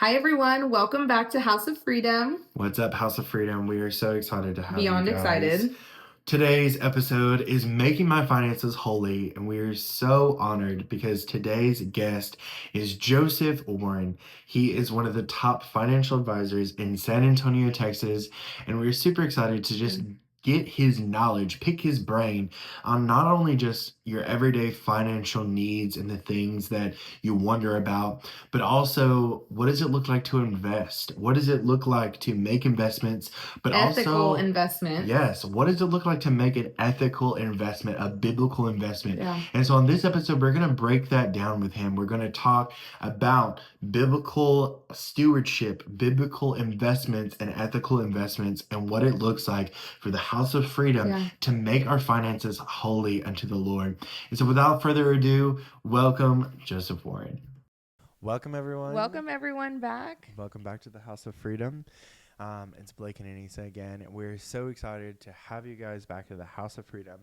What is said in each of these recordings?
Hi, everyone. Welcome back to House of Freedom. What's up, House of Freedom? We are so excited to have Beyond you guys. excited. Today's episode is Making My Finances Holy, and we are so honored because today's guest is Joseph Warren. He is one of the top financial advisors in San Antonio, Texas, and we're super excited to just get his knowledge, pick his brain on not only just your everyday financial needs and the things that you wonder about, but also what does it look like to invest? What does it look like to make investments, but Ethical also investment. yes, what does it look like to make an ethical investment, a biblical investment? Yeah. And so on this episode, we're going to break that down with him. We're going to talk about biblical stewardship, biblical investments, and ethical investments, and what it looks like for the House of Freedom to make our finances holy unto the Lord. And so without further ado, welcome Joseph Warren. Welcome everyone back. Welcome back to the House of Freedom. It's Blake and Anissa again. We're so excited to have you guys back to the House of Freedom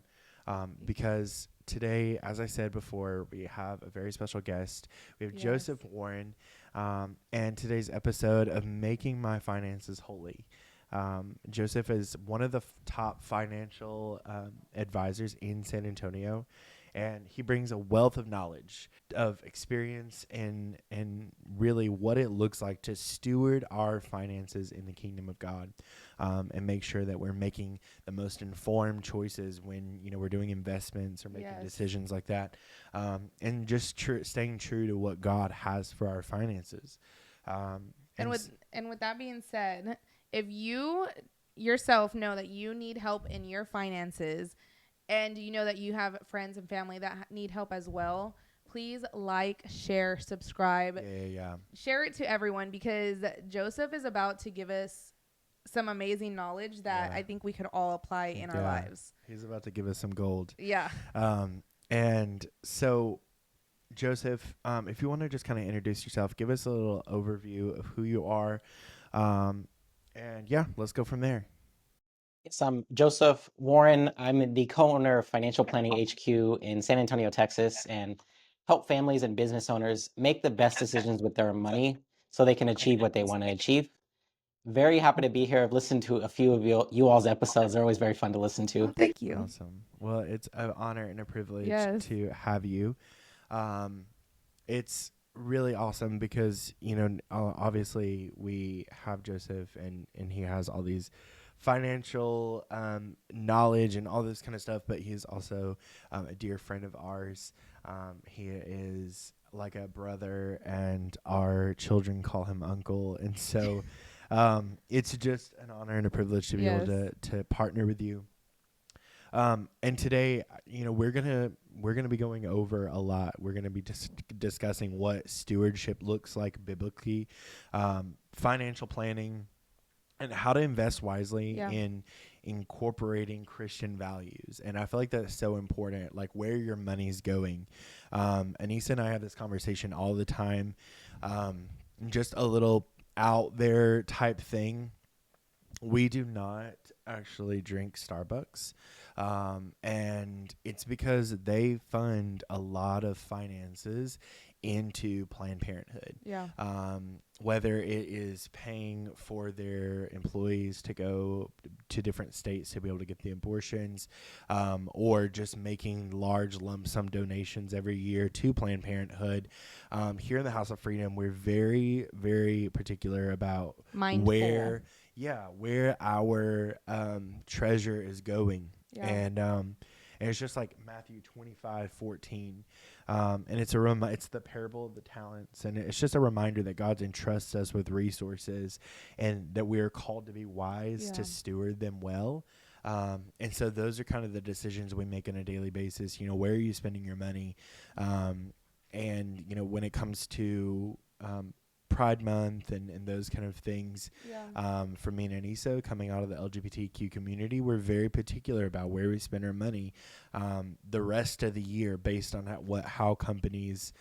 because today, as I said before, we have a very special guest. We have Joseph Warren and today's episode of Making My Finances Holy. Joseph is one of the top financial advisors in San Antonio, and he brings a wealth of knowledge, of experience, and really what it looks like to steward our finances in the kingdom of God, and make sure that we're making the most informed choices when we're doing investments or making decisions like that, and just staying true to what God has for our finances. And with that being said, if you yourself know that you need help in your finances, and you know that you have friends and family that need help as well, please share, subscribe. Yeah. Share it to everyone, because Joseph is about to give us some amazing knowledge that I think we could all apply in our lives. He's about to give us some gold. Yeah. And so, Joseph, if you want to just kind of introduce yourself, give us a little overview of who you are. And let's go from there. Yes, I'm Joseph Warren. I'm the co-owner of Financial Planning HQ in San Antonio, Texas, and help families and business owners make the best decisions with their money so they can achieve what they want to achieve. Very happy to be here. I've listened to a few of you all's episodes. They're always very fun to listen to. Oh, thank you. Awesome. Well, it's an honor and a privilege to have you. It's really awesome because, obviously we have Joseph and he has all these financial knowledge and all this kind of stuff, but he's also a dear friend of ours. He is like a brother, and our children call him uncle, and so it's just an honor and a privilege to be able to partner with you. And today, we're gonna be going over a lot. We're gonna be discussing what stewardship looks like biblically, financial planning, and how to invest wisely in incorporating Christian values. And I feel like that's so important, like where your money's going. Anissa and I have this conversation all the time, just a little out there type thing. We do not actually drink Starbucks, and it's because they fund a lot of finances into Planned Parenthood. Whether it is paying for their employees to go to different states to be able to get the abortions, or just making large lump sum donations every year to Planned Parenthood. Here in the House of Freedom, we're very, very particular about where our treasure is going. And it's just like Matthew 25:14. And it's it's the parable of the talents. And it's just a reminder that God entrusts us with resources and that we are called to be wise to steward them well. And so those are kind of the decisions we make on a daily basis. Where are you spending your money? And, when it comes to Pride Month and those kind of things, for me and Anissa, coming out of the LGBTQ community, we're very particular about where we spend our money the rest of the year based on how companies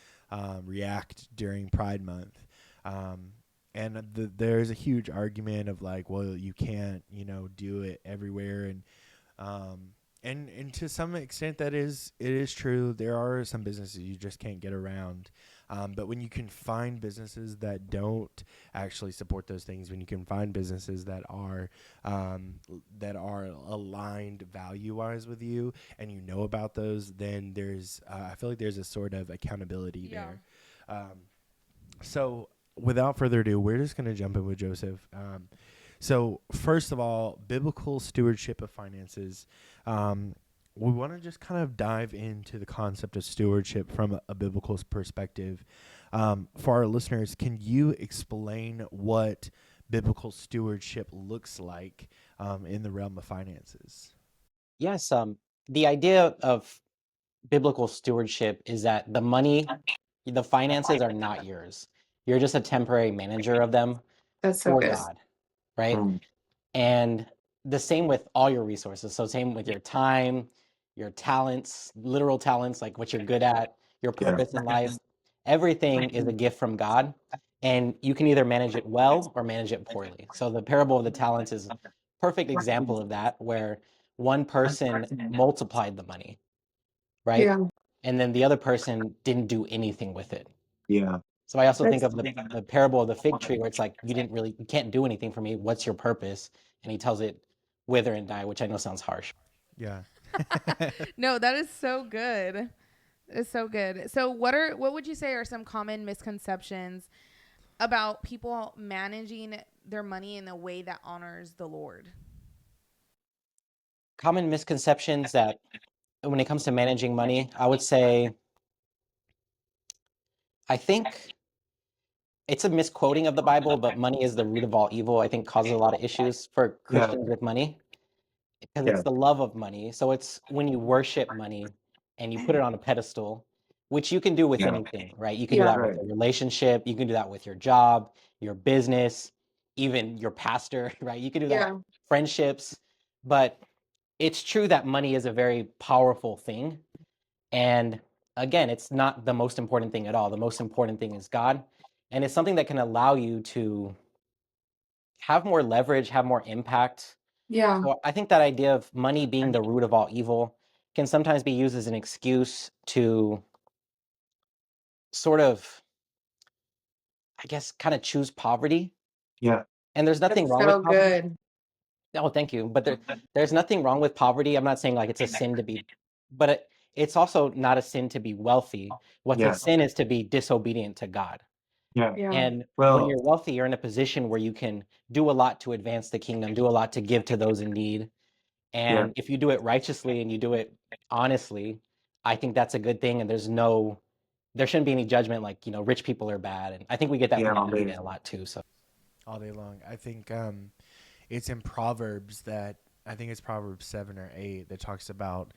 react during Pride Month. And there's a huge argument of like, well, you can't, do it everywhere. And to some extent it is true. There are some businesses you just can't get around. But when you can find businesses that don't actually support those things, when you can find businesses that are aligned value-wise with you, and you know about those, then there's I feel like there's a sort of accountability there. So without further ado, we're just going to jump in with Joseph. So first of all, biblical stewardship of finances. We want to just kind of dive into the concept of stewardship from a biblical perspective. For our listeners, can you explain what biblical stewardship looks like in the realm of finances? Yes, the idea of biblical stewardship is that the money, the finances are not yours. You're just a temporary manager of them That's so for good. God, right? And the same with all your resources. So same with your time, your talents, literal talents, like what you're good at, your purpose in life. Everything is a gift from God, and you can either manage it well or manage it poorly. So the parable of the talents is a perfect example of that, where one person multiplied the money, right? Yeah. And then the other person didn't do anything with it. Yeah. So I also think That's of the parable of the fig tree, where it's like, you can't do anything for me. What's your purpose? And he tells it, wither and die, which I know sounds harsh. Yeah. No, that is so good. It's so good. So what would you say are some common misconceptions about people managing their money in a way that honors the Lord? Common misconceptions that when it comes to managing money, I would say, I think it's a misquoting of the Bible, but money is the root of all evil, I think causes a lot of issues for Christians with money, because it's the love of money. So it's when you worship money and you put it on a pedestal, which you can do with anything, right? You can do Yeah. that with a relationship, you can do that with your job, your business, even your pastor, right? You can do that Yeah. with friendships. But it's true that money is a very powerful thing. And again, it's not the most important thing at all. The most important thing is God. And it's something that can allow you to have more leverage, have more impact. Yeah. So I think that idea of money being the root of all evil can sometimes be used as an excuse to sort of, I guess, kind of choose poverty. Yeah. And there's nothing That's wrong so with poverty. good. Oh, thank you. But there's nothing wrong with poverty. I'm not saying like it's a sin to be, but it's also not a sin to be wealthy. What's a sin is to be disobedient to God. Yeah. Yeah. And when Well, you're wealthy, you're in a position where you can do a lot to advance the kingdom, do a lot to give to those in need. yeah. And if you do it righteously and you do it honestly, I think that's a good thing. And there shouldn't be any judgment like, rich people are bad. And I think we get that Yeah, from the maybe. media a lot too. So All day long. I think it's in Proverbs that I think it's Proverbs 7 or 8 that talks about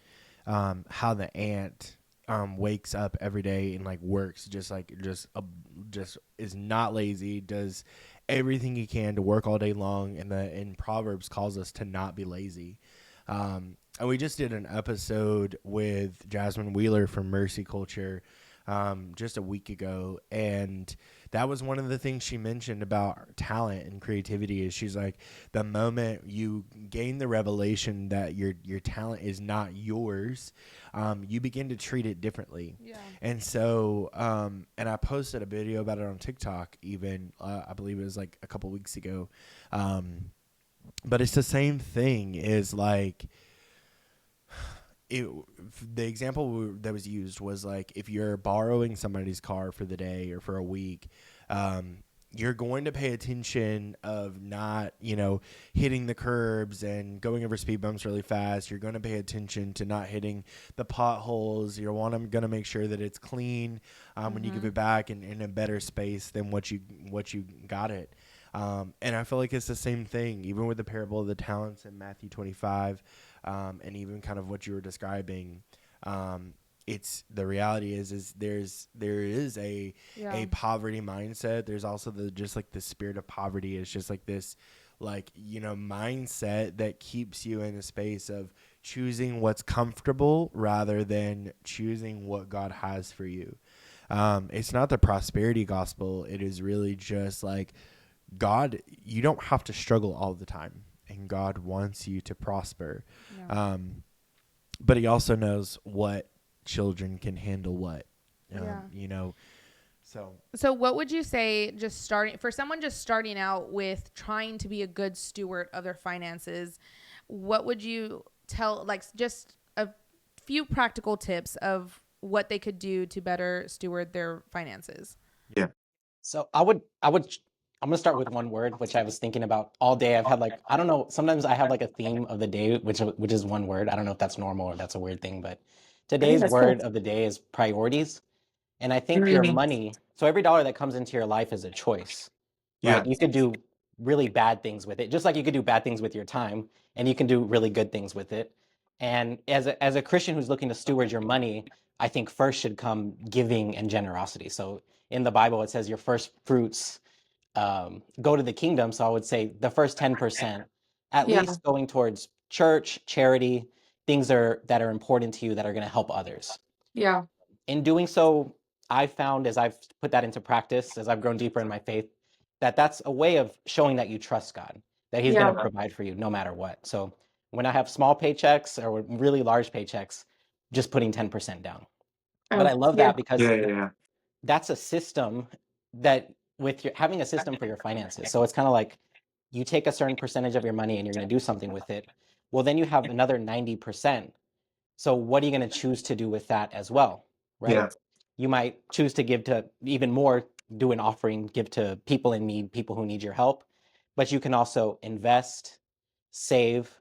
how the ant wakes up every day and like works just is not lazy, does everything he can to work all day long, and in Proverbs calls us to not be lazy. And we just did an episode with Jasmine Wheeler from Mercy Culture just a week ago, and that was one of the things she mentioned about talent and creativity. Is she's like, the moment you gain the revelation that your talent is not yours, you begin to treat it differently. Yeah. And so and I posted a video about it on TikTok even I believe it was like a couple weeks ago, but it's the same thing. Is like the example that was used was like, if you're borrowing somebody's car for the day or for a week, you're going to pay attention of not, hitting the curbs and going over speed bumps really fast. You're going to pay attention to not hitting the potholes. You're going to make sure that it's clean when you give it back in a better space than what you got it. And I feel like it's the same thing, even with the parable of the talents in Matthew 25. And even kind of what you were describing, it's the reality is there is a poverty mindset. There's also the spirit of poverty is just like this, mindset that keeps you in a space of choosing what's comfortable rather than choosing what God has for you. It's not the prosperity gospel. It is really just like, God, you don't have to struggle all the time. And God wants you to prosper. Yeah. But he also knows what children can handle what. So what would you say for someone just starting out with trying to be a good steward of their finances, what would you tell, like just a few practical tips of what they could do to better steward their finances? Yeah. So I'm gonna start with one word, which I was thinking about all day. I've had like, I don't know, sometimes I have like a theme of the day, which is one word. I don't know if that's normal or that's a weird thing, but I think today's that's cool. word of the day is priorities. And I think your money, so every dollar that comes into your life is a choice, Yeah. right? You could do really bad things with it, just like you could do bad things with your time, and you can do really good things with it. And as a Christian who's looking to steward your money, I think first should come giving and generosity. So in the Bible, it says your first fruits go to the kingdom. So I would say the first 10%, at Yeah. least going towards church, charity, things that are important to you that are going to help others. Yeah. In doing so, I've found as I've put that into practice, as I've grown deeper in my faith, that that's a way of showing that you trust God, that He's going to provide for you no matter what. So when I have small paychecks or really large paychecks, just putting 10% down. But I love that because Yeah. that's a system that with your having a system for your finances. So it's kind of like you take a certain percentage of your money and you're going to do something with it. Well, then you have another 90%. So what are you going to choose to do with that as well, right? Yeah. You might choose to give to even more, do an offering, give to people in need, people who need your help. But you can also invest, save,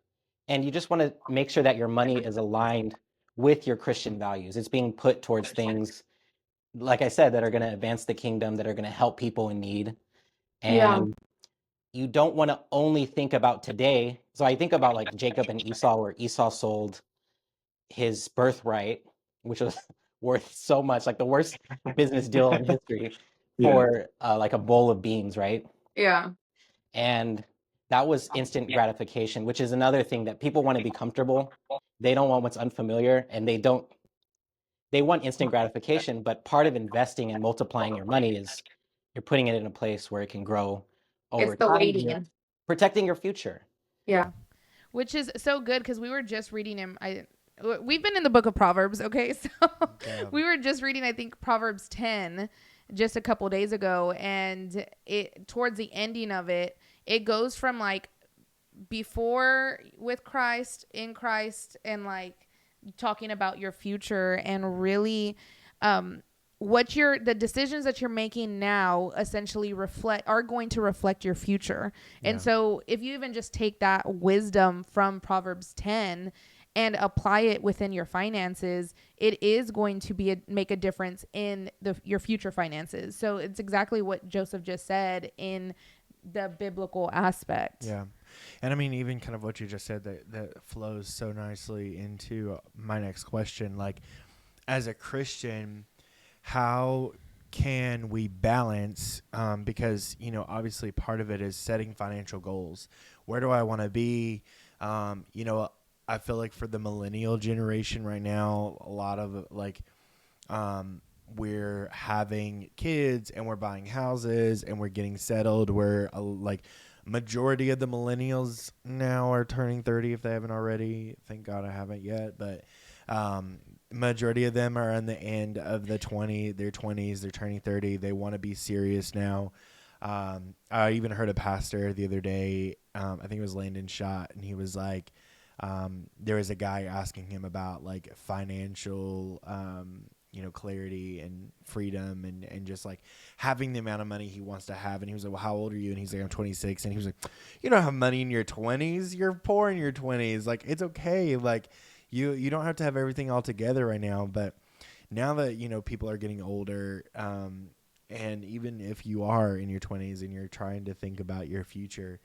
and you just want to make sure that your money is aligned with your Christian values. It's being put towards things, like I said, that are going to advance the kingdom, that are going to help people in need. And you don't want to only think about today. So I think about like Jacob and Esau, where Esau sold his birthright, which was worth so much, like the worst business deal in history, Yeah. for like a bowl of beans, right? Yeah. And that was instant gratification, which is another thing that people want to be comfortable. They don't want what's unfamiliar, and they want instant gratification. But part of investing and multiplying your money is you're putting it in a place where it can grow over It's the time. And you're waiting. protecting your future. Yeah. Which is so good because we were just reading him. We've been in the book of Proverbs, okay? So we were just reading, I think, Proverbs 10 just a couple days ago, and it towards the ending of it, it goes from like before with Christ, in Christ, and like talking about your future and really the decisions that you're making now essentially are going to reflect your future. And so if you even just take that wisdom from Proverbs 10 and apply it within your finances, it is going to make a difference in your future finances. So it's exactly what Joseph just said in the biblical aspect. Yeah. And I mean, even kind of what you just said, that flows so nicely into my next question. Like, as a Christian, how can we balance, because, obviously part of it is setting financial goals. Where do I want to be? I feel like for the millennial generation right now, a lot of we're having kids and we're buying houses and we're getting settled. We're majority of the millennials now are turning 30 if they haven't already. Thank God I haven't yet, but majority of them are in the end of their 20s. They're turning 30. They want to be serious now. I even heard a pastor the other day, I think it was Landon Schott, and he was like, there was a guy asking him about like financial, clarity and freedom and just like having the amount of money he wants to have. And he was like, well, how old are you? And he's like, I'm 26. And he was like, you don't have money in your 20s. You're poor in your 20s. Like, it's okay. Like you don't have to have everything all together right now. But now that, people are getting older, and even if you are in your 20s and you're trying to think about your future,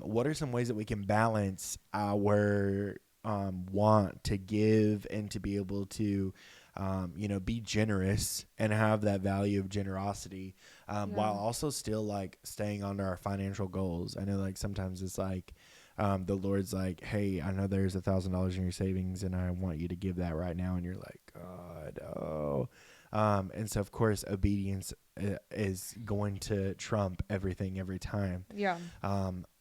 what are some ways that we can balance our want to give and to be able to, be generous and have that value of generosity, while also still like staying under our financial goals? I know like sometimes it's like, the Lord's like, hey, I know there's $1,000 in your savings and I want you to give that right now. And you're like, God, oh. And so of course, obedience is going to trump everything every time. Yeah.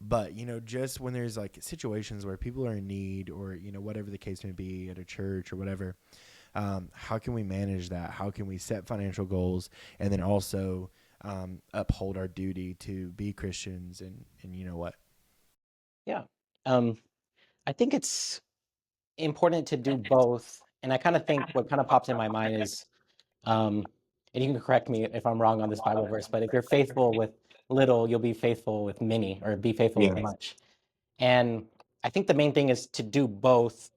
But just when there's like situations where people are in need or, whatever the case may be at a church or whatever, How can we manage that? How can we set financial goals and then also uphold our duty to be Christians and you know what? Yeah. I think it's important to do both. And I kind of think what kind of pops in my mind is, and you can correct me if I'm wrong on this Bible verse, but if you're faithful with little, you'll be faithful with many, or be faithful with much. And I think the main thing is to do both,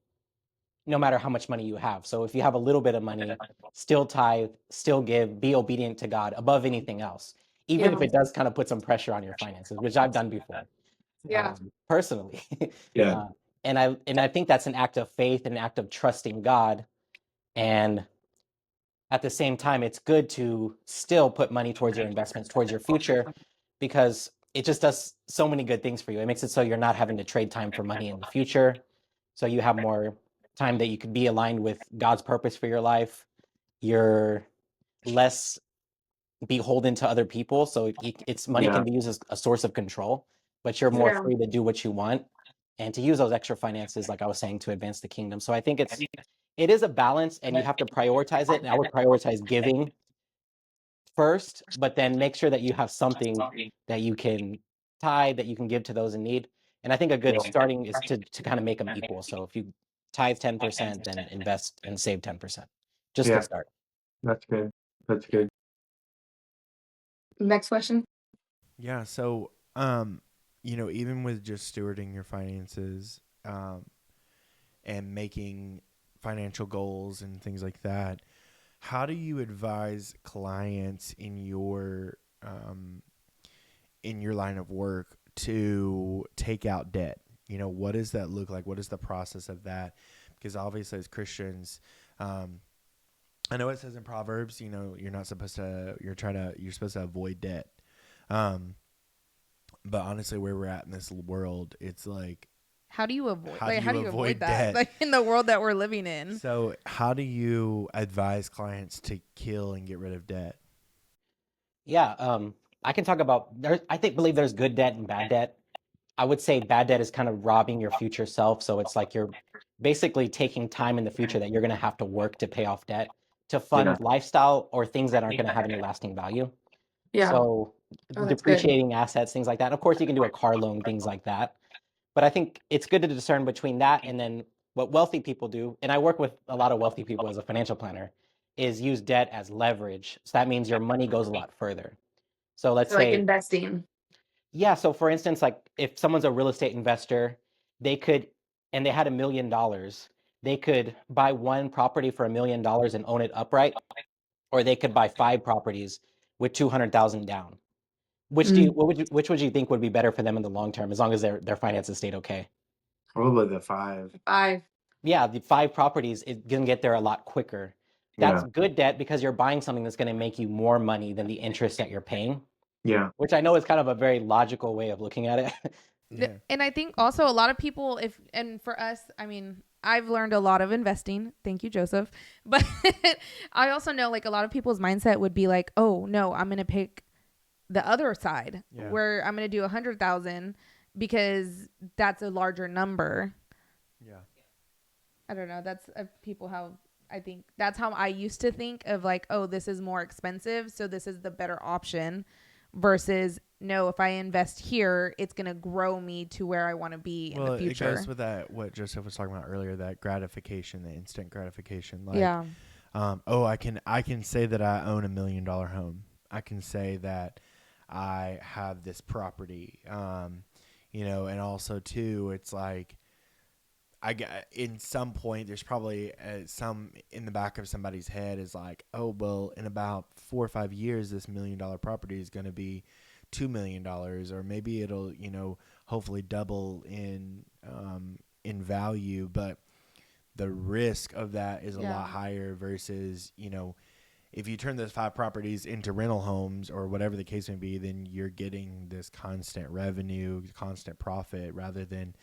no matter how much money you have. So if you have a little bit of money, still tithe, still give, be obedient to God above anything else, even if it does kind of put some pressure on your finances, which I've done before. Personally. Yeah. And I think that's an act of faith, an act of trusting God. And at the same time, it's good to still put money towards your investments, towards your future, because it just does so many good things for you. It makes it so you're not having to trade time for money in the future. So you have more time that you could be aligned with God's purpose for your life. You're less beholden to other people. So it's money can be used as a source of control, but you're more free to do what you want and to use those extra finances, like I was saying, to advance the kingdom. So I think it is a balance, and you have to prioritize it. And I would prioritize giving first, but then make sure that you have something that you can tithe, that you can give to those in need. And I think a good starting is to kind of make them equal. So if you tithe 10%, then invest and save 10%, just to start. That's good. That's good. Next question. Yeah. So, even with just stewarding your finances, and making financial goals and things like that, how do you advise clients in your line of work to take out debt? What does that look like? What is the process of that? Because obviously as Christians, I know it says in Proverbs, you're supposed to avoid debt. But honestly, where we're at in this world, it's like, how do you avoid avoid that? debt? Like in the world that we're living in. So how do you advise clients to kill and get rid of debt? Yeah, I can talk about believe there's good debt and bad debt. I would say bad debt is kind of robbing your future self. So it's like you're basically taking time in the future that you're going to have to work to pay off debt to fund lifestyle or things that aren't going to have any lasting value. So depreciating assets, things like that. Of course, you can do a car loan, things like that. But I think it's good to discern between that and then what wealthy people do. And I work with a lot of wealthy people as a financial planner, is use debt as leverage. So that means your money goes a lot further. So let's say investing. yeah. So for instance, like if someone's a real estate investor, they could, and they had $1 million, they could buy one property for $1 million and own it upright, or they could buy 5 properties with 200,000 down. Which which would you think would be better for them in the long term, as long as their finances stayed okay? Probably the 5. 5. Yeah, the 5 properties, it can get there a lot quicker. That's good debt because you're buying something that's going to make you more money than the interest that you're paying. Yeah. Which I know is kind of a very logical way of looking at it. Yeah. And I think also a lot of people, for us, I mean, I've learned a lot of investing. Thank you, Joseph. But I also know like a lot of people's mindset would be like, oh no, I'm going to pick the other side where I'm going to do 100,000 because that's a larger number. Yeah. I don't know. That's people how I think that's how I used to think of like, oh, this is more expensive, so this is the better option versus no, if I invest here, it's going to grow me to where I want to be in the future. It goes with that, what Joseph was talking about earlier, that gratification, the instant gratification. Like, I can say that I own $1 million home. I can say that I have this property, and also too, it's like, in some point, there's probably some in the back of somebody's head is like, oh, well, in about 4 or 5 years, this $1 million property is going to be $2 million, or maybe it'll, hopefully double in value. But the risk of that is a lot higher versus, if you turn those 5 properties into rental homes or whatever the case may be, then you're getting this constant revenue, constant profit, rather than,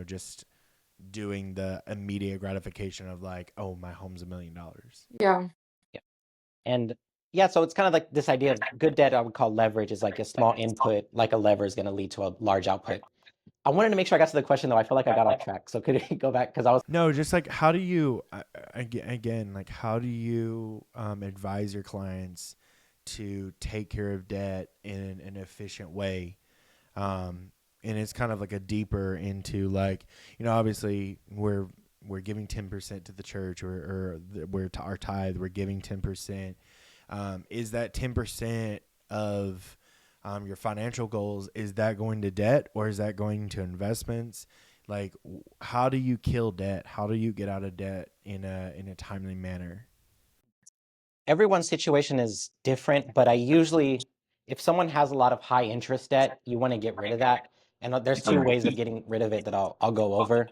just doing the immediate gratification of like, oh, my home's $1 million. Yeah. And so it's kind of like this idea of good debt I would call leverage, is like a small input, like a lever is going to lead to a large output. I wanted to make sure I got to the question though. I feel like I got off track. So could you go back? Because I was No, just like how do you again, like how do you advise your clients to take care of debt in an efficient way? And it's kind of like a deeper into like, obviously we're giving 10% to the church, we're our tithe, we're giving 10%. Is that 10% of your financial goals, is that going to debt or is that going to investments? Like, how do you kill debt? How do you get out of debt in a timely manner? everyone's situation is different, but I usually, if someone has a lot of high interest debt, you want to get rid of that. And there's two ways of getting rid of it that I'll go over.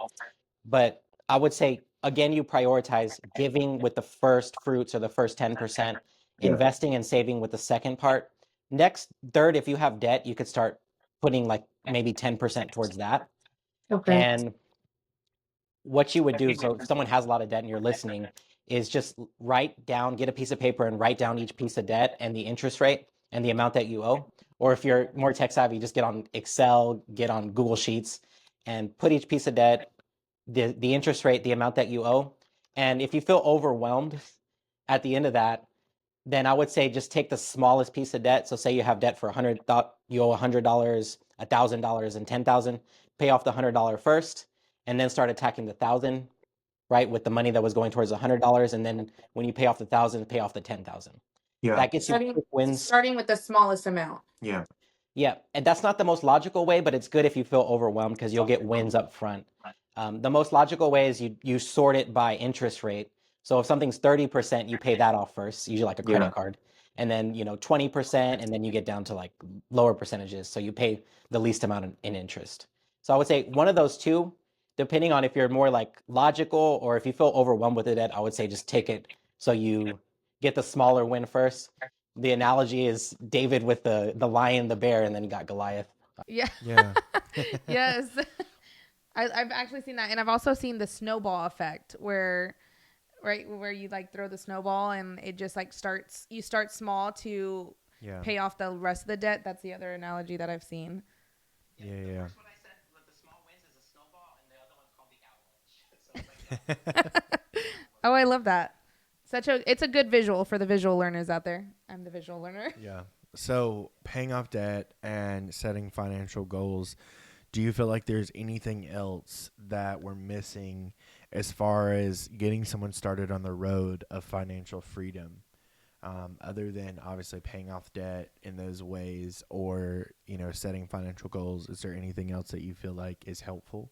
But I would say, again, you prioritize giving with the first fruits or the first 10%, investing and saving with the second part. Next, third, if you have debt, you could start putting like maybe 10% towards that. Okay. And what you would do, so if someone has a lot of debt and you're listening, is just write down, get a piece of paper and write down each piece of debt and the interest rate and the amount that you owe. Or if you're more tech savvy, just get on Excel, get on Google Sheets and put each piece of debt, the interest rate, the amount that you owe. And if you feel overwhelmed at the end of that, then I would say just take the smallest piece of debt. So say you have debt for you owe $100, $1,000, and $10,000. Pay off the $100 first, and then start attacking the 1,000, right, with the money that was going towards $100. And then when you pay off the 1,000, pay off the 10,000. Yeah. That gets you quick wins. Starting with the smallest amount. Yeah. Yeah, and that's not the most logical way, but it's good if you feel overwhelmed because you'll get wins up front. The most logical way is you sort it by interest rate. So if something's 30%, you pay that off first, usually like a credit card. And then, 20%, and then you get down to like lower percentages. So you pay the least amount in interest. So I would say one of those two, depending on if you're more like logical or if you feel overwhelmed with the debt, I would say just take it so you get the smaller win first. The analogy is David with the lion, the bear, and then you got Goliath. Yeah. Yeah. Yes. I've actually seen that. And I've also seen the snowball effect where you like throw the snowball and it just like you start small to pay off the rest of the debt. That's the other analogy that I've seen. Yeah. The first one I said, the small wins is a snowball, and the other one's called the avalanche. Oh, I love that. It's a good visual for the visual learners out there. I'm the visual learner. Yeah. So paying off debt and setting financial goals, do you feel like there's anything else that we're missing as far as getting someone started on the road of financial freedom, other than obviously paying off debt in those ways or, setting financial goals? Is there anything else that you feel like is helpful?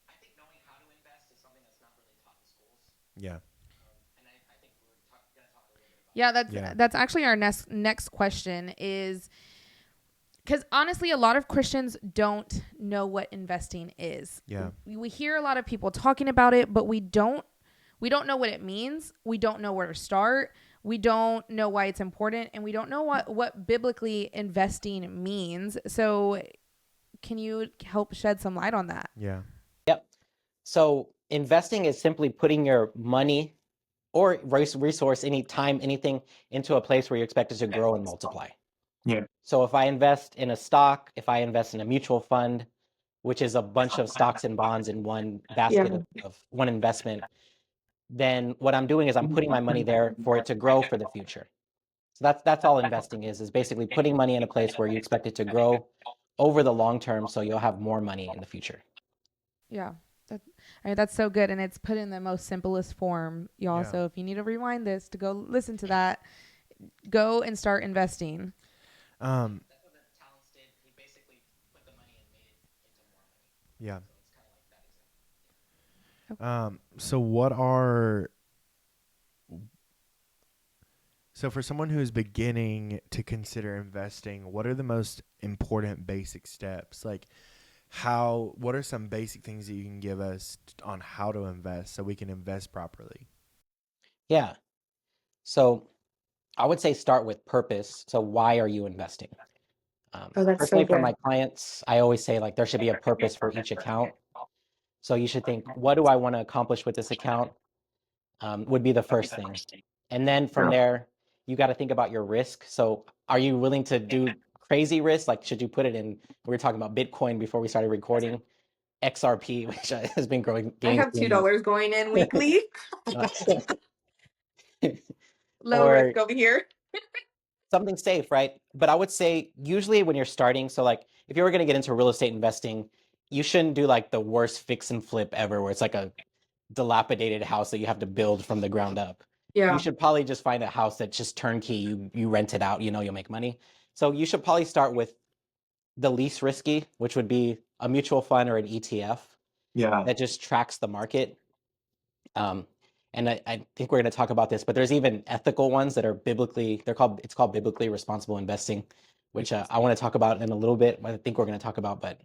I think knowing how to invest is something that's not really taught in schools. Yeah. And I think we're going to talk a little bit about That's actually our next question is, because honestly, a lot of Christians don't know what investing is. Yeah. We hear a lot of people talking about it, but we don't know what it means. We don't know where to start. We don't know why it's important, and we don't know what biblically investing means. So can you help shed some light on that? Yeah. Yep. So investing is simply putting your money or resource, any time, anything into a place where you expect it to grow and multiply. Yeah. So if I invest in a stock, if I invest in a mutual fund, which is a bunch of stocks and bonds in one basket of one investment, then what I'm doing is I'm putting my money there for it to grow for the future. So that's all investing is basically putting money in a place where you expect it to grow over the long term, so you'll have more money in the future. Yeah. That's so good. And it's put in the most simplest form, y'all. Yeah. So if you need to rewind this to go listen to that, go and start investing. That's what the talents did. He basically put the money and made it into more money. Yeah. So it's kind of like that example. So for someone who is beginning to consider investing, what are the most important basic steps? Like what are some basic things that you can give us on how to invest so we can invest properly? Yeah. So I would say start with purpose. So why are you investing? That's Personally, so for good. my clients, I always say like there should be a purpose for each account. So you should think, what do I want to accomplish with this account? Would be the first thing. And then from there, you got to think about your risk. So are you willing to do crazy risk, like should you put it in, we were talking about Bitcoin before we started recording, XRP, which has been growing I have $2 going in weekly. Low or risk over here. something safe, right? But I would say usually when you're starting, so like if you were going to get into real estate investing, you shouldn't do like the worst fix and flip ever where it's like a dilapidated house that you have to build from the ground up. Yeah. You should probably just find a house that's just turnkey. You rent it out, you'll make money. So you should probably start with the least risky, which would be a mutual fund or an ETF that just tracks the market. And I think we're going to talk about this, but there's even ethical ones that are it's called biblically responsible investing, which I want to talk about in a little bit. I think we're going to talk about, but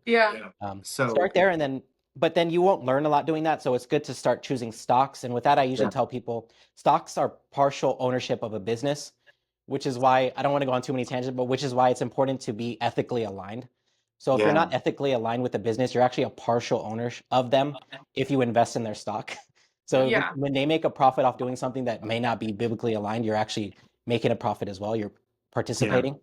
start there but then you won't learn a lot doing that. So it's good to start choosing stocks. And with that, I usually tell people stocks are partial ownership of a business, which is why I don't want to go on too many tangents, but which is why it's important to be ethically aligned. So if you're not ethically aligned with the business, you're actually a partial owner of them if you invest in their stock. So when they make a profit off doing something that may not be biblically aligned, you're actually making a profit as well. You're participating.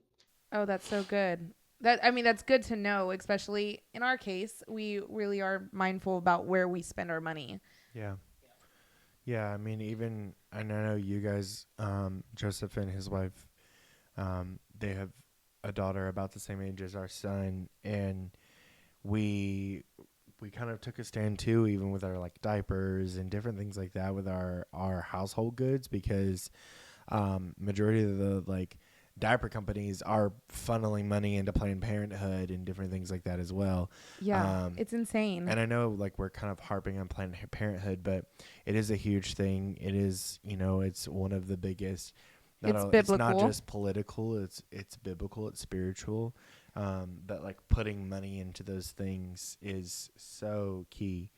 Oh, that's so good. That's good to know, especially in our case. We really are mindful about where we spend our money. Yeah. Yeah, I mean, even, and I know you guys, Joseph and his wife, they have a daughter about the same age as our son, and we kind of took a stand too, even with our like diapers and different things like that with our household goods, because majority of the like diaper companies are funneling money into Planned Parenthood and different things like that as well. Yeah, it's insane. And I know like we're kind of harping on Planned Parenthood, but it is a huge thing. It is, it's one of the biggest. Biblical. It's not just political. It's biblical. It's spiritual. But like putting money into those things is so key.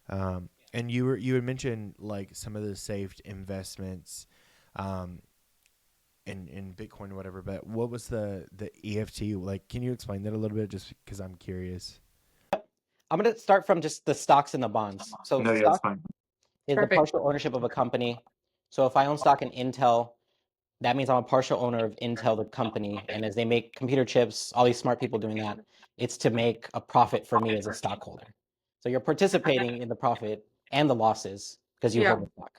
And you had mentioned like some of the safe investments, in Bitcoin or whatever. But what was the EFT like? Can you explain that a little bit, just because I'm curious? I'm going to start from just the stocks and the bonds. So stock is Perfect. the partial ownership of a company. So if I own stock in Intel, that means I'm a partial owner of Intel, the company. And as they make computer chips, all these smart people doing that, it's to make a profit for me as a stockholder. So you're participating in the profit and the losses because you hold the stock.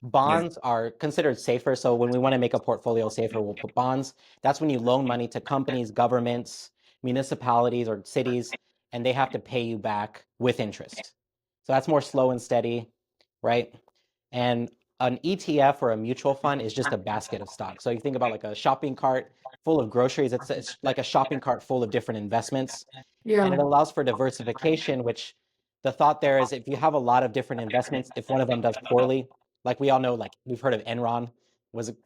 Bonds are considered safer. So when we want to make a portfolio safer, we'll put bonds. That's when you loan money to companies, governments, municipalities, or cities, and they have to pay you back with interest. So that's more slow and steady, right? And an ETF or a mutual fund is just a basket of stocks. So you think about like a shopping cart full of groceries. It's like a shopping cart full of different investments. And it allows for diversification, which the thought there is if you have a lot of different investments, if one of them does poorly, like we all know, like we've heard of Enron,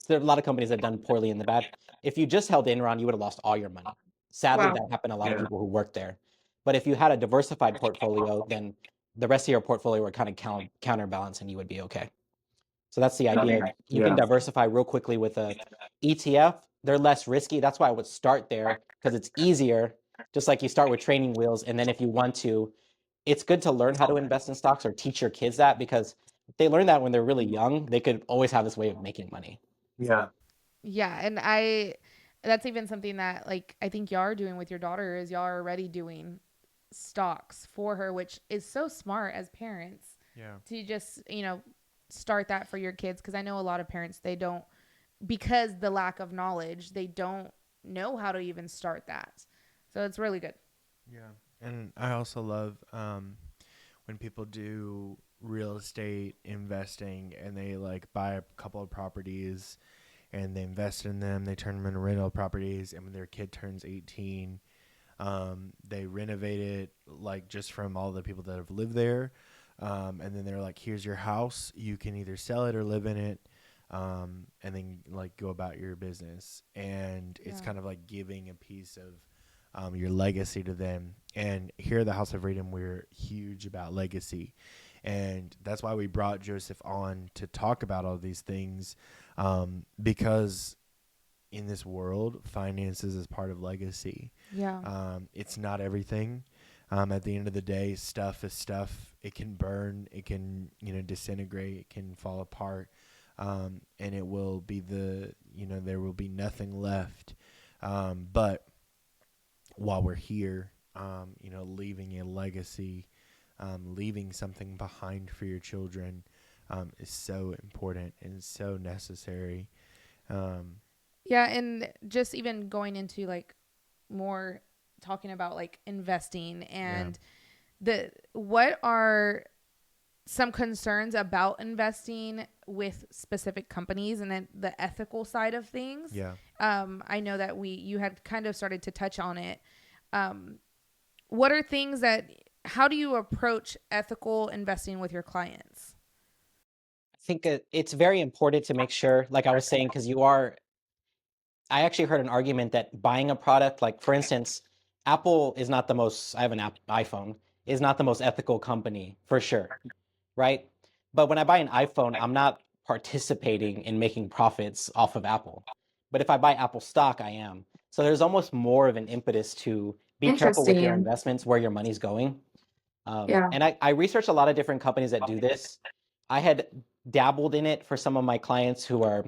there are a lot of companies that have done poorly in the bad. If you just held Enron, you would have lost all your money. Sadly, that happened to a lot of people who worked there. But if you had a diversified portfolio, then the rest of your portfolio would kind of counterbalance and you would be okay. So that's the idea. You can diversify real quickly with a ETF. They're less risky. That's why I would start there, because it's easier. Just like you start with training wheels, and then if you want to, it's good to learn how to invest in stocks or teach your kids that, because if they learn that when they're really young, they could always have this way of making money. Yeah, and that's even something that like I think y'all are doing with your daughter is y'all are already doing stocks for her, which is so smart as parents. Yeah. To just, start that for your kids, because I know a lot of parents, they don't, because the lack of knowledge, they don't know how to even start that. So it's really good. Yeah. And I also love when people do real estate investing and they like buy a couple of properties and they invest in them, they turn them into rental properties, and when their kid turns 18, they renovate it like just from all the people that have lived there. And then they're like, here's your house. You can either sell it or live in it. And then like go about your business. And it's kind of like giving a piece of your legacy to them. And here at the House of Freedom, we're huge about legacy. And that's why we brought Joseph on to talk about all these things, because in this world, finances is part of legacy. Yeah. It's not everything. At the end of the day, stuff is stuff. It can burn. It can, disintegrate. It can fall apart. And it will be there will be nothing left. But while we're here, leaving a legacy, leaving something behind for your children is so important and so necessary. Yeah, and just even going into like more talking about like investing and what are some concerns about investing with specific companies and then the ethical side of things. Yeah. I know that you had kind of started to touch on it. What are things how do you approach ethical investing with your clients? I think it's very important to make sure, like I was saying, because I actually heard an argument that buying a product, like for instance, Apple is not the most, I have an iPhone, is not the most ethical company for sure, right? But when I buy an iPhone, I'm not participating in making profits off of Apple. But if I buy Apple stock, I am. So there's almost more of an impetus to be careful with your Interesting. investments, where your money's going. Yeah. And I researched a lot of different companies that do this. I had dabbled in it for some of my clients who are,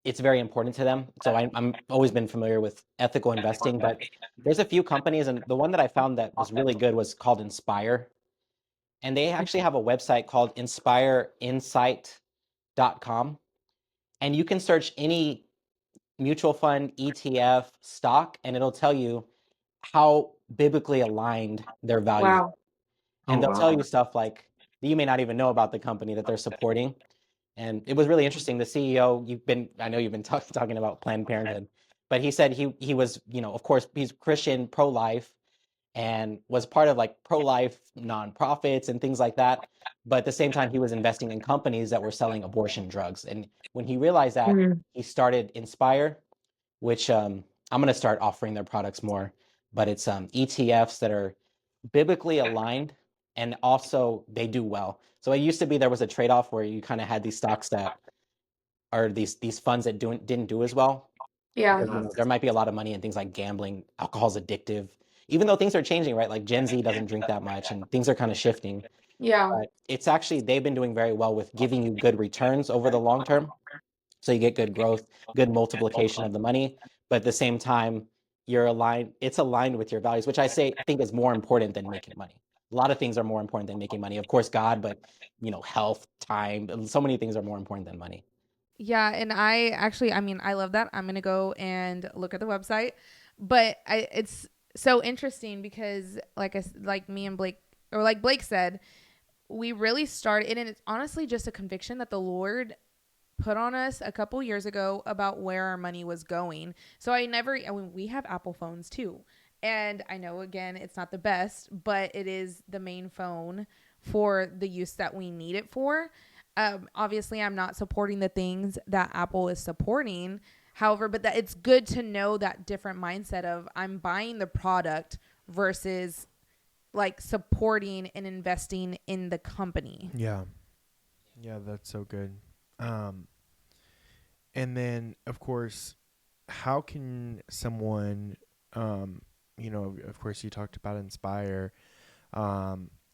it's very important to them. So I'm always been familiar with ethical investing, but there's a few companies, and the one that I found that was really good was called Inspire. And they actually have a website called inspireinsight.com. And you can search any mutual fund, ETF, stock, and it'll tell you how biblically aligned their values are. Wow. And Oh, they'll tell wow. you stuff like you may not even know about the company that they're supporting. And it was really interesting. The CEO, I know you've been talking about Planned Parenthood, but he said he was, of course, he's Christian, pro-life, and was part of like pro-life nonprofits and things like that. But at the same time, he was investing in companies that were selling abortion drugs. And when he realized that, Mm. he started Inspire, which I'm going to start offering their products more. But it's ETFs that are biblically aligned, and also they do well. So it used to be there was a trade-off where you kind of had these stocks that are these funds that didn't do as well, Yeah. because there might be a lot of money in things like gambling. Alcohol's addictive, even though things are changing, right? Like Gen Z doesn't drink that much and things are kind of shifting. Yeah. But it's actually, they've been doing very well with giving you good returns over the long term. So you get good growth, good multiplication of the money, but at the same time, it's aligned with your values, which I think is more important than making money. A lot of things are more important than making money. Of course, God, but health, time, so many things are more important than money. Yeah, and I love that. I'm gonna go and look at the website, but it's so interesting because like me and Blake, or like Blake said, we really started, and it's honestly just a conviction that the Lord put on us a couple years ago about where our money was going. So we have Apple phones too. And I know, again, it's not the best, but it is the main phone for the use that we need it for. Obviously, I'm not supporting the things that Apple is supporting. However, but that it's good to know that different mindset of I'm buying the product versus like supporting and investing in the company. Yeah. Yeah, that's so good. And then, of course, how can someone, of course, you talked about Inspire.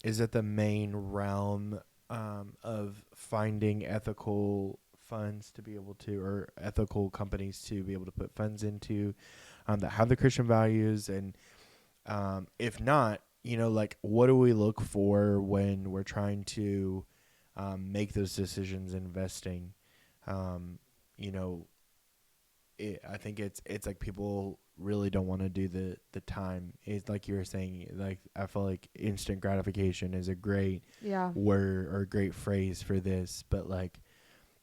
Is it the main realm of finding ethical funds to be able to, or ethical companies to be able to put funds into that have the Christian values? And if not, like, what do we look for when we're trying to make those decisions investing? I think it's like people really don't want to do the time. It's like you were saying, like I feel like instant gratification is a great word or a great phrase for this, but like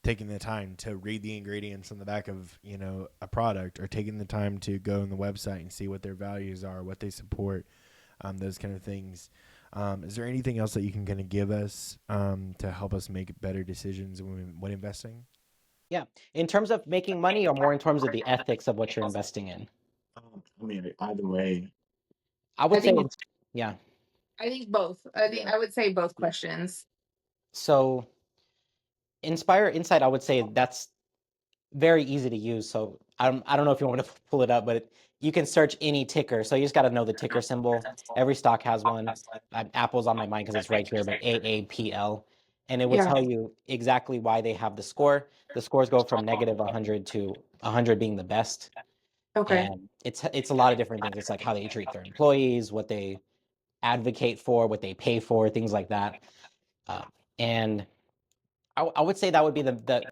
taking the time to read the ingredients on the back of a product, or taking the time to go on the website and see what their values are, what they support, those kind of things. Is there anything else that you can kind of give us to help us make better decisions when investing? Yeah. In terms of making money, or more in terms of the ethics of what you're investing in? I mean, either way. I I would say think yeah. I think both. I would say both questions. So Inspire Insight, I would say that's very easy to use. So I don't know if you want to pull it up, but you can search any ticker. So you just got to know the ticker symbol. Every stock has one. Apple's on my mind because it's right here, but AAPL. And it will Yeah. tell you exactly why they have the score. The scores go from -100 to 100 being the best. Okay. And it's a lot of different things. It's like how they treat their employees, what they advocate for, what they pay for, things like that. And I would say that would be the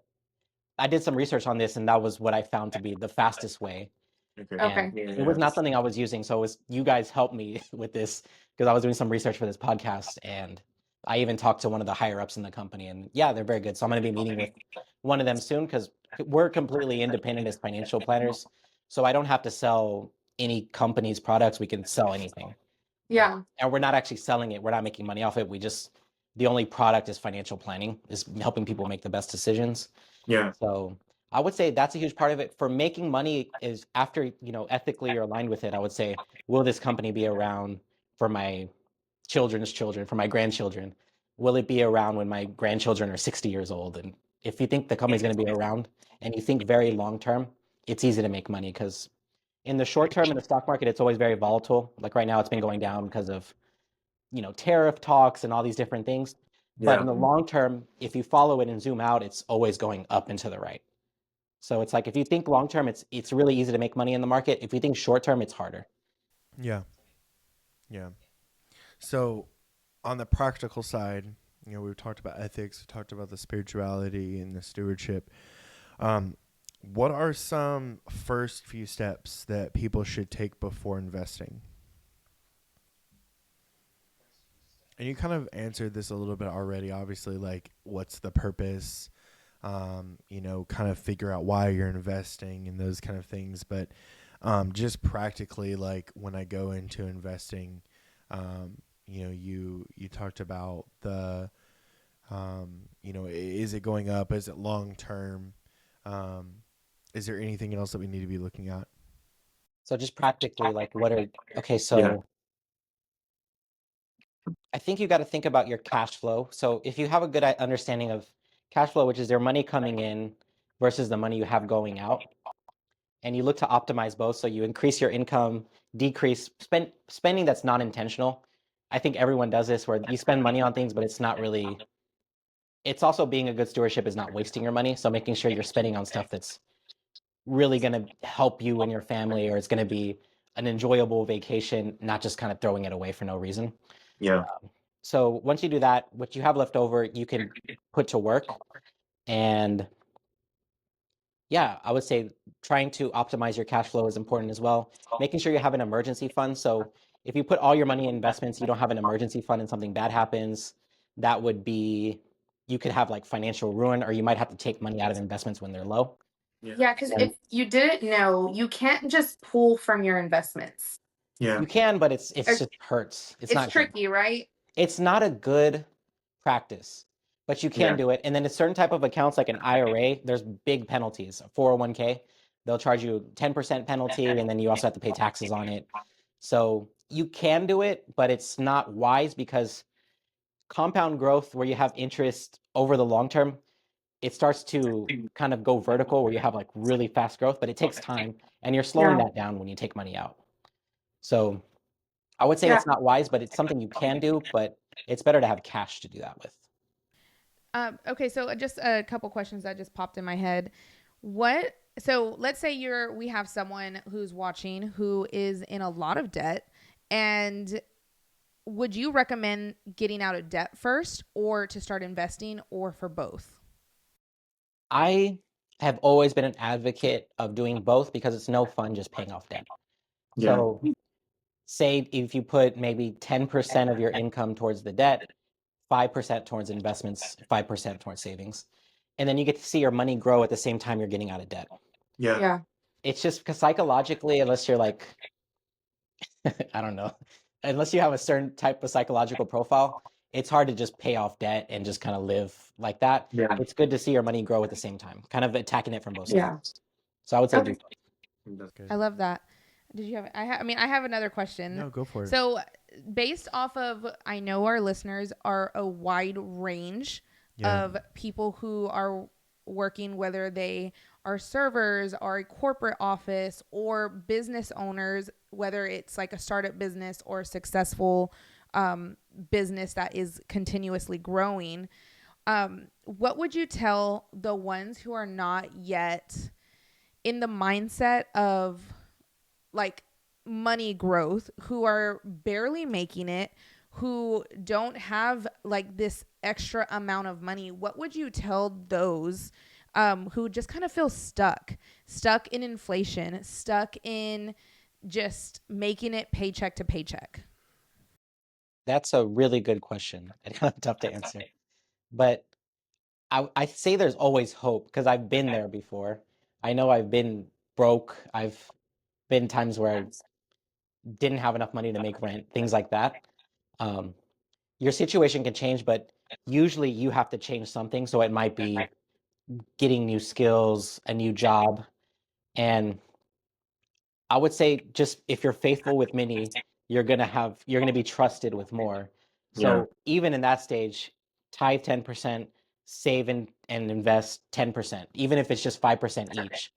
I did some research on this, and that was what I found to be the fastest way. And Okay. it was not something I was using, so it was you guys helped me with this because I was doing some research for this podcast, and I even talked to one of the higher ups in the company, and yeah, they're very good. So I'm going to be meeting with one of them soon because we're completely independent as financial planners, so I don't have to sell any company's products. We can sell anything. Yeah. And we're not actually selling it. We're not making money off it. The only product is financial planning, is helping people make the best decisions. Yeah. So I would say that's a huge part of it. For making money is after, ethically you're aligned with it, I would say, will this company be around for my children's children, for my grandchildren? Will it be around when my grandchildren are 60 years old? And if you think the company's going to be around and you think very long term, it's easy to make money because in the short term in the stock market, it's always very volatile. Like right now, it's been going down because of tariff talks and all these different things. But in the long term, if you follow it and zoom out, it's always going up and to the right. So it's like if you think long term, it's really easy to make money in the market. If you think short term, it's harder. Yeah. Yeah. So on the practical side, we've talked about ethics, we talked about the spirituality and the stewardship. What are some first few steps that people should take before investing? And you kind of answered this a little bit already, obviously, like what's the purpose, kind of figure out why you're investing and those kind of things. But just practically, like when I go into investing, you talked about the, is it going up? Is it long term? Is there anything else that we need to be looking at? So just practically, like I think you got to think about your cash flow. So if you have a good understanding of cash flow, which is their money coming in versus the money you have going out, and you look to optimize both, so you increase your income, decrease spending that's not intentional. I think everyone does this where you spend money on things, but it's not really. It's also being a good stewardship is not wasting your money. So making sure you're spending on stuff that's really going to help you and your family, or it's going to be an enjoyable vacation, not just kind of throwing it away for no reason. Yeah. So once you do that, what you have left over, you can put to work. And yeah, I would say trying to optimize your cash flow is important as well. Making sure you have an emergency fund. So if you put all your money in investments, you don't have an emergency fund and something bad happens, that would be, you could have like financial ruin, or you might have to take money out of investments when they're low. Yeah, because And if you didn't know, you can't just pull from your investments. Yeah. you can, but it's Or- just hurts. It's not good. tricky, right? It's not a good practice, but you can Yeah. do it. And then a certain type of accounts like an IRA, there's big penalties. 401k, they'll charge you 10% penalty, and then you also have to pay taxes on it. So you can do it, but it's not wise because compound growth, where you have interest over the long term, it starts to kind of go vertical where you have like really fast growth, but it takes time, and you're slowing Yeah. that down when you take money out. So I would say Yeah. it's not wise, but it's something you can do, but it's better to have cash to do that with. Okay, so just a couple questions that just popped in my head. So let's say we have someone who's watching who is in a lot of debt, and would you recommend getting out of debt first or to start investing, or for both? I have always been an advocate of doing both because it's no fun just paying off debt. Yeah. So say if you put maybe 10% of your income towards the debt, 5% towards investments, 5% towards savings, and then you get to see your money grow at the same time you're getting out of debt. Yeah. Yeah. It's just because psychologically, unless you're like, I don't know, unless you have a certain type of psychological profile, it's hard to just pay off debt and just kind of live like that. Yeah. It's good to see your money grow at the same time, kind of attacking it from both sides. Yeah. So I would say Okay. do That's good. I love that. Did you have? I have another question. No, go for it. So, based off of, I know our listeners are a wide range of people who are working, whether they are servers, are a corporate office, or business owners, whether it's like a startup business or a successful business that is continuously growing. What would you tell the ones who are not yet in the mindset of like money growth, who are barely making it, who don't have like this extra amount of money, what would you tell those who just kind of feel stuck in inflation, stuck in just making it paycheck to paycheck? That's a really good question and kind of tough to answer. But I say there's always hope because I've been there before. I know I've been broke. I've been times where I didn't have enough money to make rent, things like that. Um, your situation can change, but usually you have to change something. So it might be getting new skills, a new job. And I would say just if you're faithful with many, you're gonna be trusted with more. Yeah. So even in that stage, tithe 10%, save and invest 10%, even if it's just 5% each,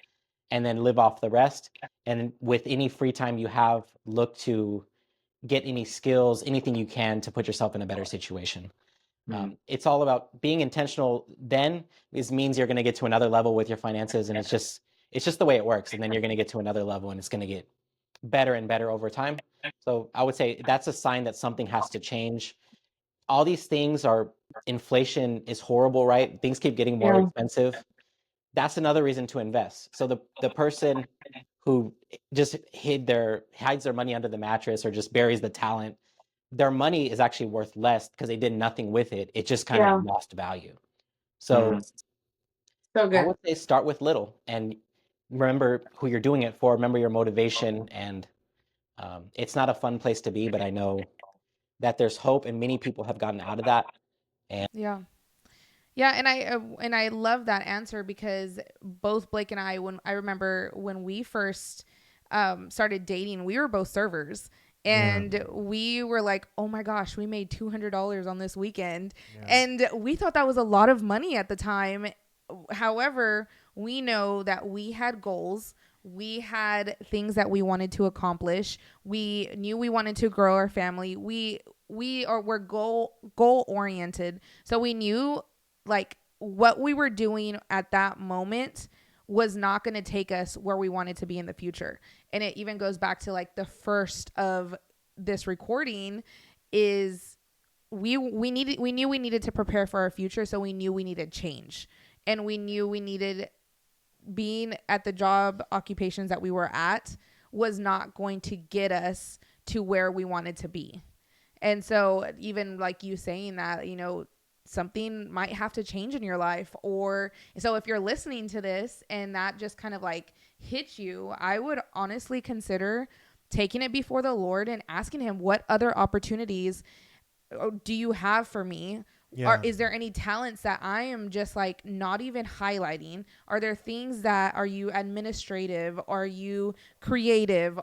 and then live off the rest. And with any free time you have, look to get any skills, anything you can to put yourself in a better situation. It's all about being intentional. Then means you're going to get to another level with your finances, and it's just the way it works. And then you're going to get to another level, and it's going to get better and better over time. So I would say that's a sign that something has to change. All these things are inflation is horrible, right? Things keep getting more expensive. That's another reason to invest. So the person who just hides their money under the mattress or just buries the talent, their money is actually worth less because they did nothing with it. It just kind of lost value. So So I good. would say start with little and remember who you're doing it for. Remember your motivation, and it's not a fun place to be, but I know that there's hope, and many people have gotten out of that. And Yeah. Yeah, and I love that answer because both Blake and I, when I remember when we first started dating, we were both servers, and we were like, "Oh my gosh, we made $200 on this weekend," and we thought that was a lot of money at the time. However, we know that we had goals. We had things that we wanted to accomplish. We knew we wanted to grow our family. We're goal oriented. So we knew like what we were doing at that moment was not going to take us where we wanted to be in the future. And it even goes back to like the first of this recording is we knew we needed to prepare for our future, so we knew we needed change. And we knew we needed being at the job occupations that we were at was not going to get us to where we wanted to be. And so even like you saying that, you know, something might have to change in your life. Or so if you're listening to this and that just kind of like hits you, I would honestly consider taking it before the Lord and asking him, what other opportunities do you have for me? Or is there any talents that I am just like not even highlighting? Are there things that, are you administrative? Are you creative?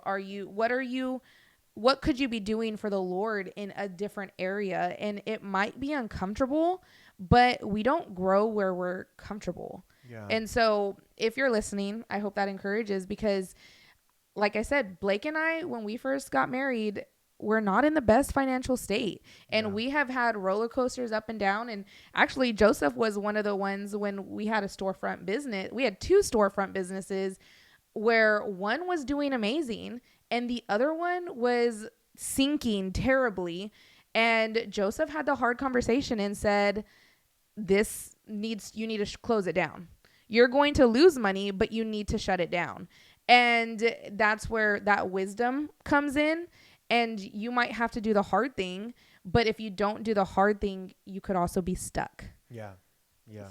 What could you be doing for the Lord in a different area? And it might be uncomfortable, but we don't grow where we're comfortable. Yeah. And so if you're listening, I hope that encourages, because like I said, Blake and I, when we first got married, we're not in the best financial state. And we have had roller coasters up and down. And actually, Joseph was one of the ones when we had a storefront business. We had 2 storefront businesses where one was doing amazing and the other one was sinking terribly. And Joseph had the hard conversation and said, you need to close it down. You're going to lose money, but you need to shut it down. And that's where that wisdom comes in. And you might have to do the hard thing, but if you don't do the hard thing, you could also be stuck. Yeah.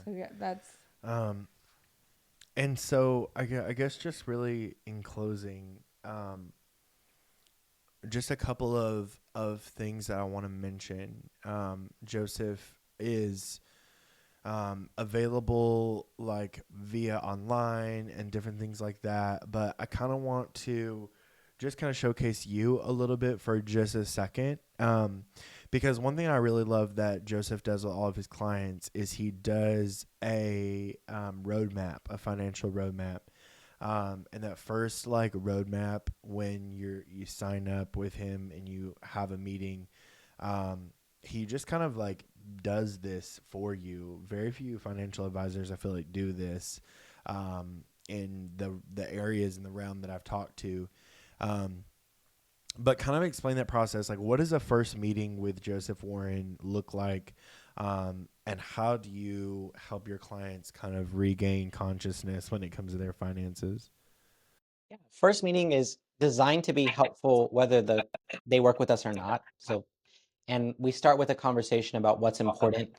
So yeah, that's. And so I guess just really in closing, just a couple of things that I want to mention. Joseph is available like via online and different things like that, but I kind of want to just kind of showcase you a little bit for just a second. Because one thing I really love that Joseph does with all of his clients is he does a roadmap, a financial roadmap. And that first like roadmap when you sign up with him and you have a meeting, he just kind of like does this for you. Very few financial advisors I feel like do this in the areas in the realm that I've talked to. But kind of explain that process. Like, what does a first meeting with Joseph Warren look like? And how do you help your clients kind of regain consciousness when it comes to their finances? Yeah. First meeting is designed to be helpful whether they work with us or not. So, and we start with a conversation about what's important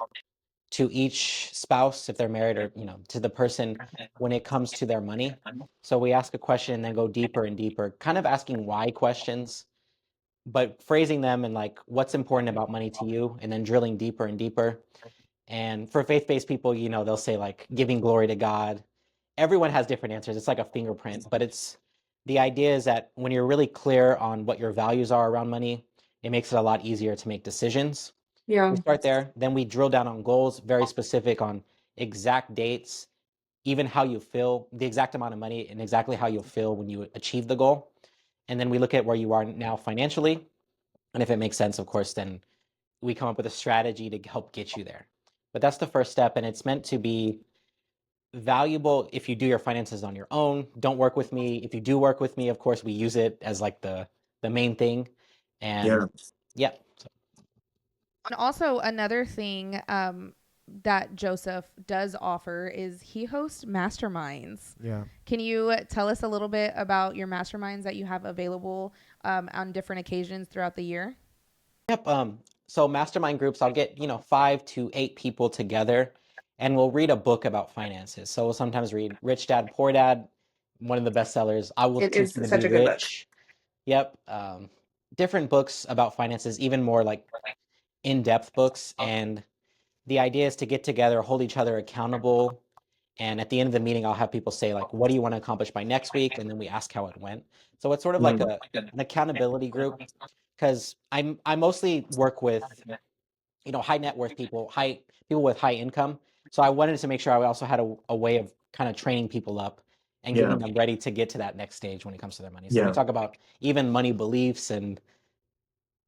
to each spouse if they're married, or to the person when it comes to their money. So we ask a question and then go deeper and deeper, kind of asking why questions, but phrasing them in like what's important about money to you, and then drilling deeper and deeper. And for faith-based people, they'll say like giving glory to God. Everyone has different answers. It's like a fingerprint, but the idea is that when you're really clear on what your values are around money, it makes it a lot easier to make decisions. Yeah. We start there, then we drill down on goals, very specific on exact dates, even how you feel, the exact amount of money, and exactly how you'll feel when you achieve the goal. And then we look at where you are now financially. And if it makes sense, of course, then we come up with a strategy to help get you there. But that's the first step, and it's meant to be valuable if you do your finances on your own. Don't work with me. If you do work with me, of course, we use it as like the main thing. And yeah. And also another thing that Joseph does offer is he hosts masterminds. Yeah. Can you tell us a little bit about your masterminds that you have available on different occasions throughout the year? Yep. So mastermind groups, I'll get, 5 to 8 people together, and we'll read a book about finances. So we'll sometimes read Rich Dad, Poor Dad, one of the best sellers. I Will It Teach is You to such Be a good book. Rich. Yep. Different books about finances, even more like in-depth books. And the idea is to get together, hold each other accountable. And at the end of the meeting, I'll have people say like, what do you want to accomplish by next week? And then we ask how it went. So it's sort of like an accountability group, because I mostly work with, high net worth people, people with high income. So I wanted to make sure I also had a way of kind of training people up and getting them ready to get to that next stage when it comes to their money. So we talk about even money beliefs and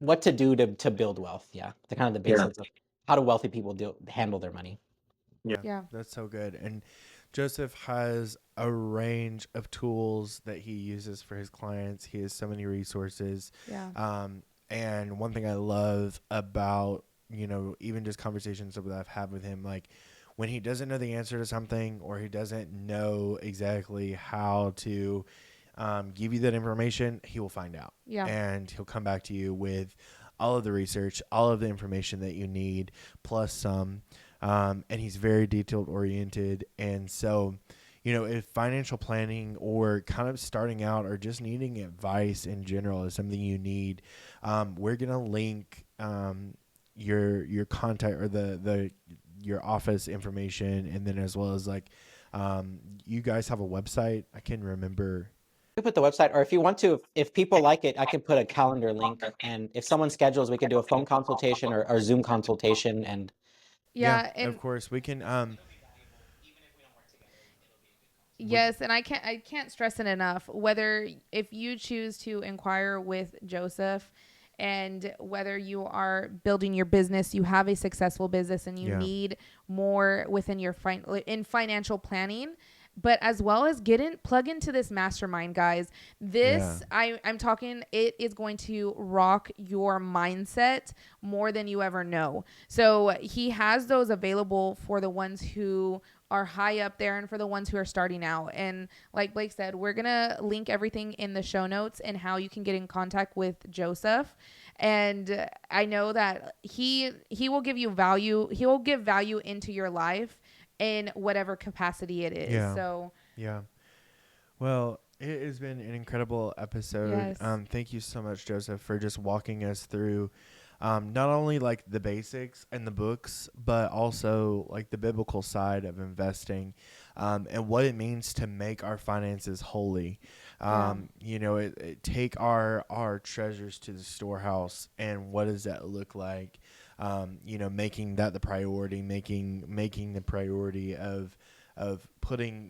what to do to build wealth. Yeah. The kind of the basics of how do wealthy people handle their money. Yeah. That's so good. And Joseph has a range of tools that he uses for his clients. He has so many resources. Yeah. And one thing I love about, even just conversations that I've had with him, like when he doesn't know the answer to something, or he doesn't know exactly how to give you that information, he will find out. Yeah. And he'll come back to you with all of the research, all of the information that you need, plus some. And he's very detailed oriented. And so, if financial planning or kind of starting out or just needing advice in general is something you need, we're going to link your contact or your office information. And then as well as like, you guys have a website. I can remember. You put the website, or if you want to, if people like it, I can put a calendar link. And if someone schedules, we can do a phone consultation or Zoom consultation. And Yeah. Of And course we can. yes, and I can't stress it enough. Whether if you choose to inquire with Joseph, and whether you are building your business, you have a successful business, and you need more within your in financial planning, but as well as plug into this mastermind, guys. I'm talking, it is going to rock your mindset more than you ever know. So he has those available for the ones who are high up there and for the ones who are starting out. And like Blake said, we're going to link everything in the show notes and how you can get in contact with Joseph. And I know that he will give you value. He will give value into your life in whatever capacity it is. Yeah. So yeah. Well, it has been an incredible episode. Yes. Thank you so much, Joseph, for just walking us through not only like the basics and the books, but also like the biblical side of investing, and what it means to make our finances holy. Take our treasures to the storehouse, and what does that look like? Making that the priority, making the priority of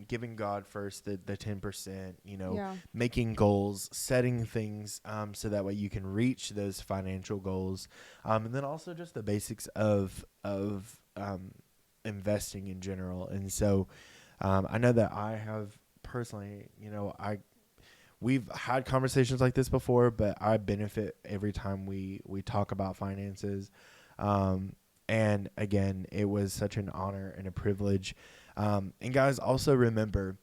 giving God first, the 10%, making goals, setting things so that way you can reach those financial goals. And then also just the basics of investing in general. And so I know that I have personally, we've had conversations like this before, but I benefit every time we talk about finances. And again, it was such an honor and a privilege. And guys, also remember,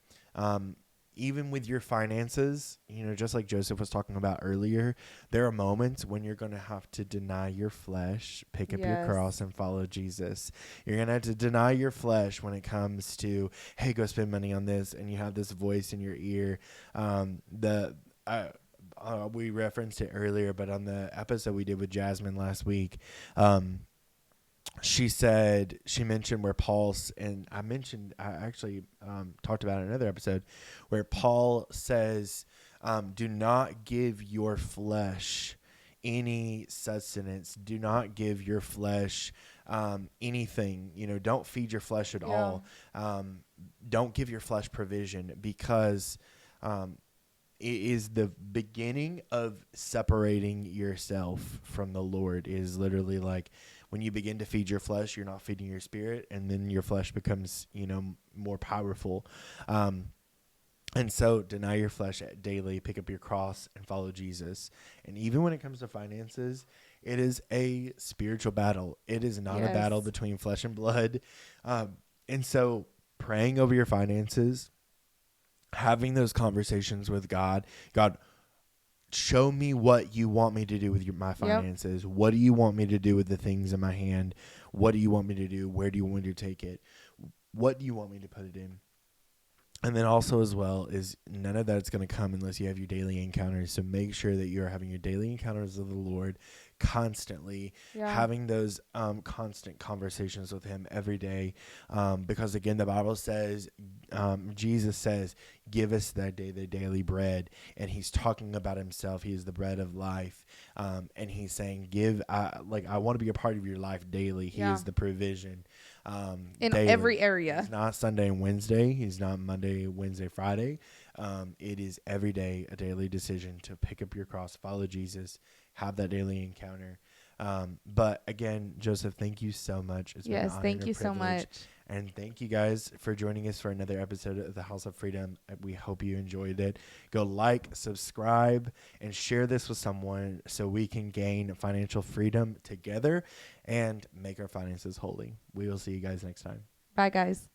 even with your finances, just like Joseph was talking about earlier, there are moments when you're going to have to deny your flesh, pick up your cross, and follow Jesus. You're going to have to deny your flesh when it comes to, hey, go spend money on this, and you have this voice in your ear. We referenced it earlier, but on the episode we did with Jasmine last week, she mentioned where and I actually talked about it in another episode where Paul says, do not give your flesh any sustenance. Do not give your flesh anything. Don't feed your flesh at all. Don't give your flesh provision, because it is the beginning of separating yourself from the Lord. It is literally like when you begin to feed your flesh, you're not feeding your spirit, and then your flesh becomes, more powerful. And so deny your flesh daily, pick up your cross, and follow Jesus. And even when it comes to finances, it is a spiritual battle. It is not a battle between flesh and blood. And so praying over your finances, having those conversations with God, show me what you want me to do with my finances. Yep. What do you want me to do with the things in my hand? What do you want me to do? Where do you want me to take it? What do you want me to put it in? And then also as well is none of that's going to come unless you have your daily encounters. So make sure that you're having your daily encounters with the Lord constantly, having those constant conversations with him every day. Because again, the Bible says, Jesus says, give us that day the daily bread. And he's talking about himself. He is the bread of life. And he's saying, I want to be a part of your life daily. He is the provision. In daily. Every area. He's not Sunday and Wednesday. He's not Monday, Wednesday, Friday. It is every day a daily decision to pick up your cross, follow Jesus, have that daily encounter. But again, Joseph, thank you so much. It's been an honor and a privilege. So much. And thank you guys for joining us for another episode of the House of Freedom. We hope you enjoyed it. Go like, subscribe, and share this with someone so we can gain financial freedom together and make our finances holy. We will see you guys next time. Bye, guys.